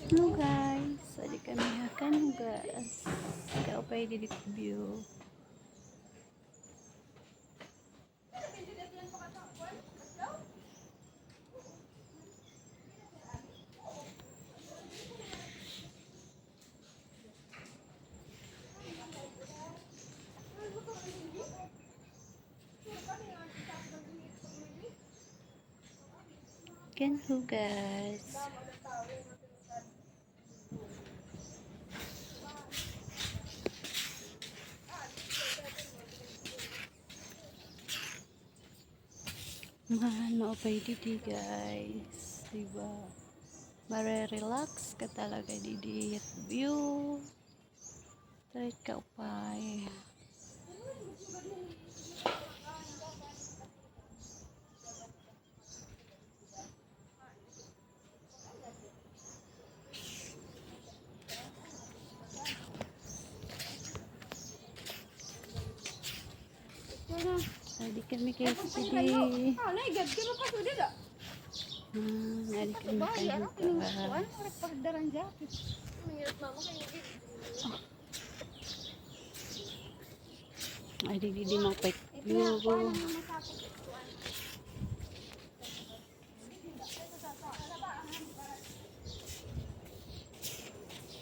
Hello guys, adi kami akan hugas. Kau pa di view. Kan hugas. Ano pa di guys, diba? Mare-relax ka talaga di view. Tarik ka upay. Adi kami kay Sidi. Adi kami kay hugas. Adi di mapit view.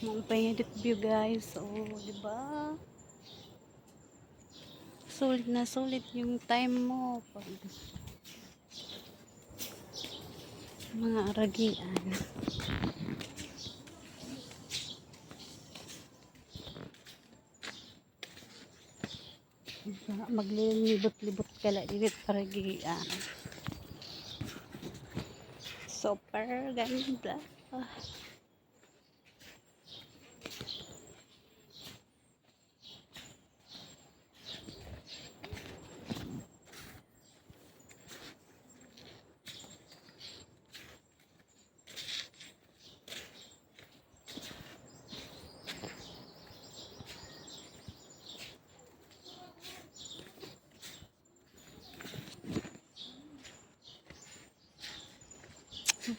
Mau edit view guys. Oh, diba? Sulit na sulit yung time mo pag mga aragian. Maglilibot-libot ka lang dito aragian. Super ganda.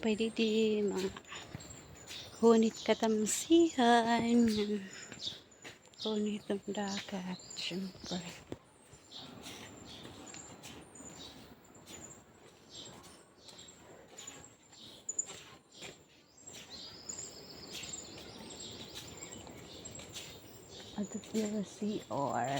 Pwede di mga hunit katamsihan. Hunit ang dagat. Siyempre. Adot yung CR.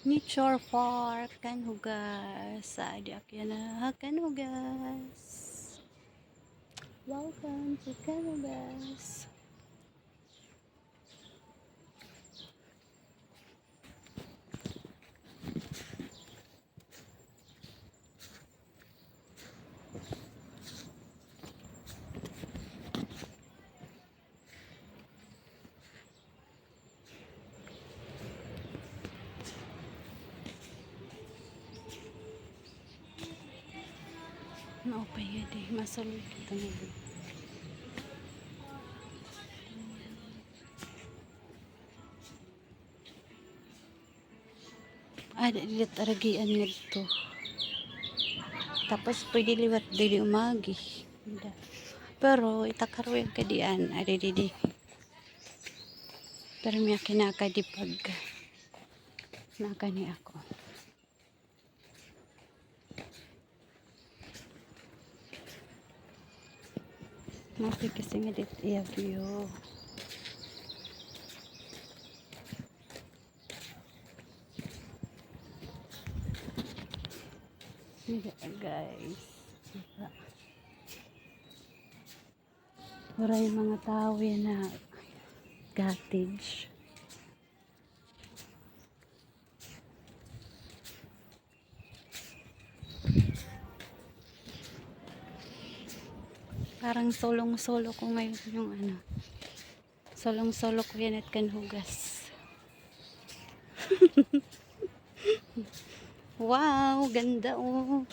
Nature Park kan hugas. Adi akyana kan hugas. Welcome to kan hugas. No pa yadi masulod kita mo. Ada dito aragian nito. Tapos pwede liwat dili umagi. Pero itakaro yung kadian. Ada didi. Pero may kinaka di pag naka ni ako. Mapi kasi nga dito iya view. Guys. Wala yung mga tao yan na cottage. Parang solong-solo ko ngayon yung ano. Solong-solo ko yan at kanhugas. Wow, ganda oh.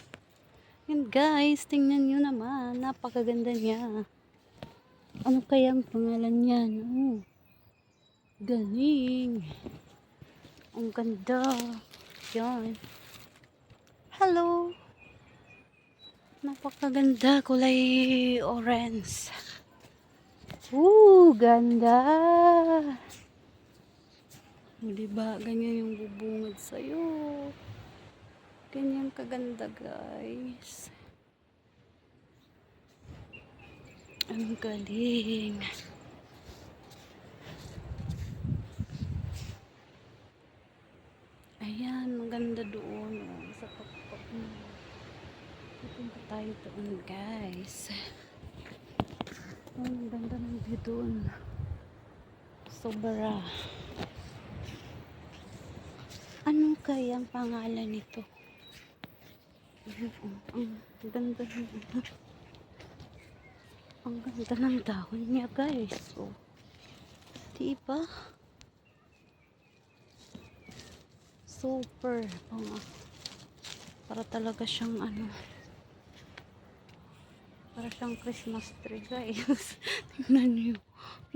Yan guys, tingnan nyo naman. Napakaganda niya. Ano kayang pangalan niyan? Oh, galing. Ang ganda. Yan. Hello. Napakaganda. Kulay orange. Ganda. Diba? Ganyan yung bubungad sa'yo. Ganyan kaganda guys. Ang galing. Ayan, maganda doon. Oh, sa pakpak mo. Pupunta tayo doon guys. Oh, ang ganda ng view doon. Sobra. Ano kaya ang pangalan nito? Ang ganda ng ang ganda ng dahon niya guys. Oh, diba? Super. Para talaga siyang ano. Para siyang Christmas tree guys. Tingnan niyo.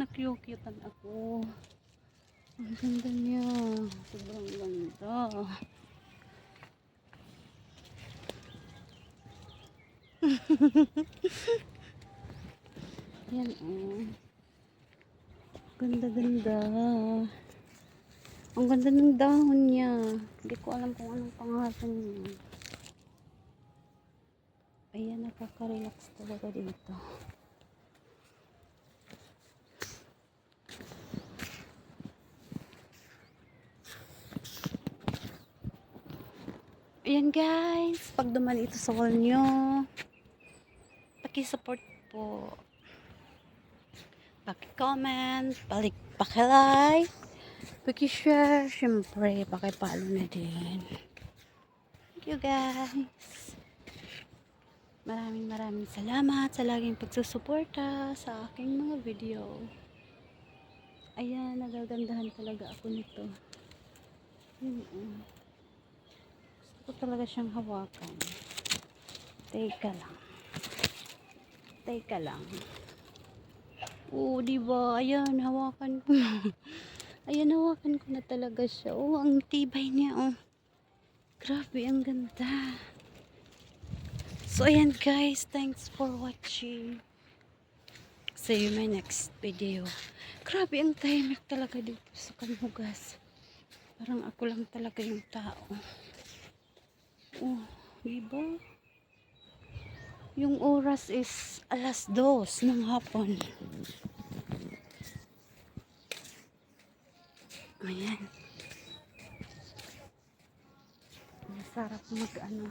Nakyukyutan ako. Ang ganda niya. Sobrang ganda. Yan oh. Ganda-ganda. Ang ganda ng dahon niya. Hindi ko alam kung anong pangalan niya. Ayan, nakaka-relax talaga dito. Ayan guys, pag duman ito sa wall nyo, paki-support po. Paki-comment, paki-like, paki-share, syempre, paki-follow na din. Thank you guys. Maraming salamat sa laging pagsusuporta sa aking mga video. Ayan, nagagandahan talaga ako nito. Gusto ko talaga siyang hawakan. Teka lang. Oh, diba? Ayan, hawakan ko na. Ayan, hawakan ko na talaga siya. Oh, ang tibay niya, oh. Grabe, ang ganda. So, ayan guys. Thanks for watching. See you in my next video. Grabe, ang tahimik talaga dito sa Kanhugas. Parang ako lang talaga yung tao. Oh, diba? Yung oras is 2:00 ng hapon. Ayan. Masarap mag-ano.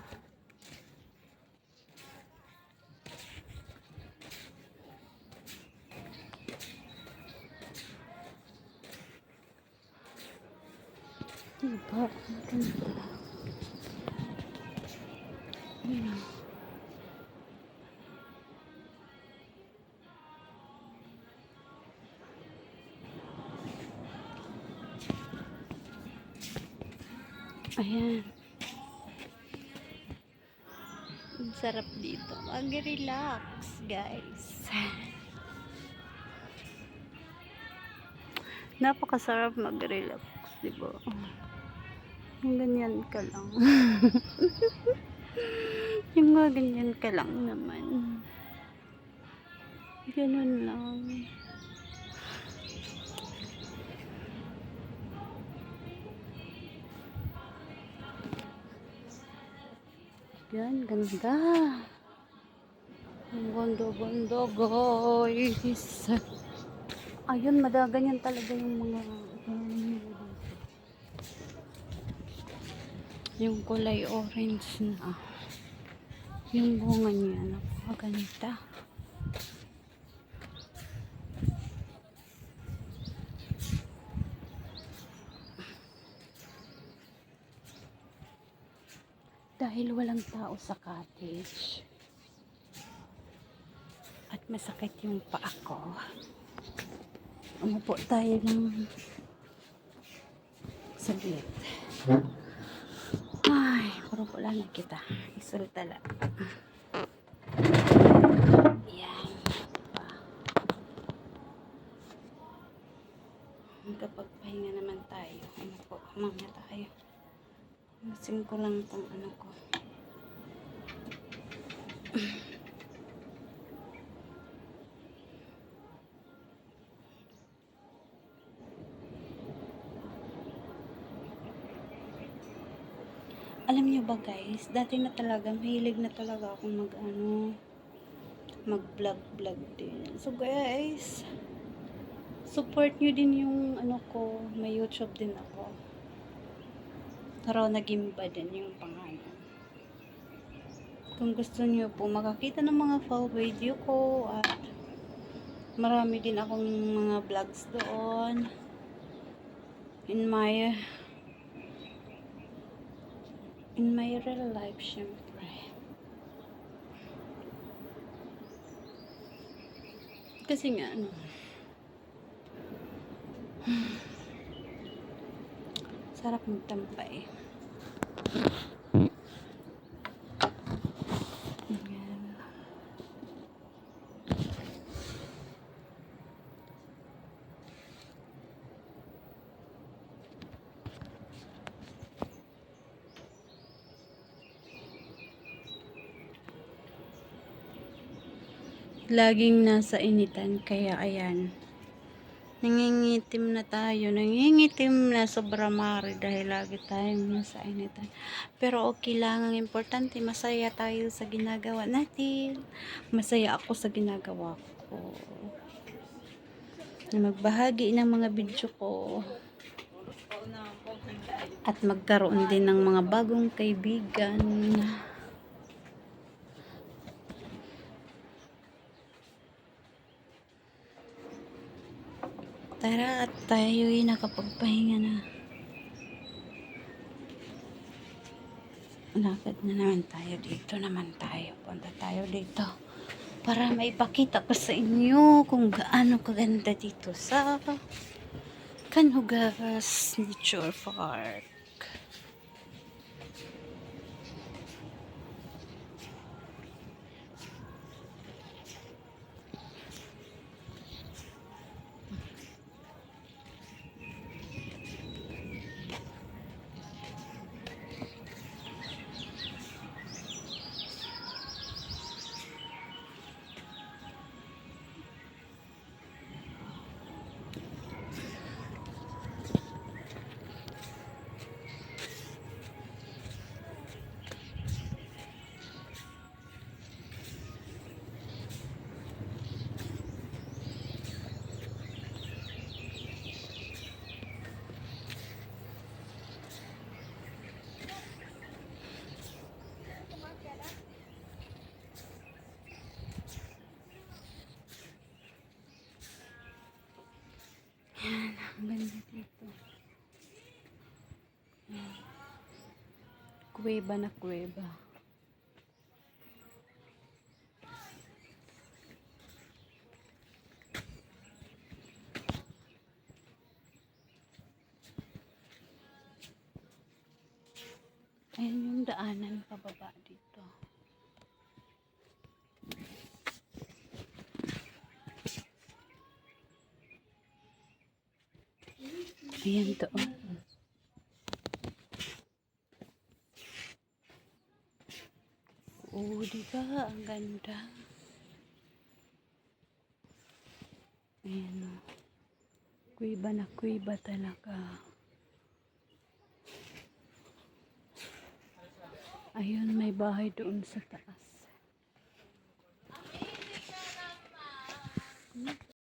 Diba? Maganda. Ayan. Ayan. Ang sarap dito. Mag-relax, guys. Napakasarap mag-relax, diba? Yung ganyan ka lang. Yung ganyan ka lang naman. Ganun lang. Yan, ganda. Ang ganda-ganda, guys. Ayun, madaganyan talaga yung mga yung kulay orange na. Yung bunga niya, napakaganda. dahil walang tao sa cottage. At masakit yung paa ko. Umupo tayo ng saglit. Ay, puro pula na kita. Isultala. Yan. Magkapagpahinga naman tayo. Umupo muna tayo. Masin ko lang itong ano ko. Alam niyo ba guys, dati na talaga, mahilig na talaga akong mag-vlog din. So guys, support nyo din yung ko, may YouTube din ako. Taro Nagimba din yung pangalan. Kung gusto nyo po makakita ng mga full video ko at marami din akong mga vlogs doon in my real life, syempre. Kasi nga sarap magtampay. Ayan. Laging nasa initan, kaya ayan. Nangingitim na tayo. Nangingitim na sobra mare dahil lagi tayong nasa initan. Pero okay lang. Ang importante, masaya tayo sa ginagawa natin. Masaya ako sa ginagawa ko. Na magbahagi ng mga video ko. At magkaroon din ng mga bagong kaibigan. Tara at tayo'y nakapagpahinga na. Lakad na naman tayo dito Punta tayo dito. Para maipakita ko sa inyo kung gaano kaganda dito sa Canhogaras Nature Park. Yan, ang ganda dito. Kuweba na kuweba. Ayan yung daanan pababa dito. Ayan doon. Oh, diba? Ang ganda. Ayan o. Kuiba na kuiba talaga. Ayun, may bahay doon sa taas.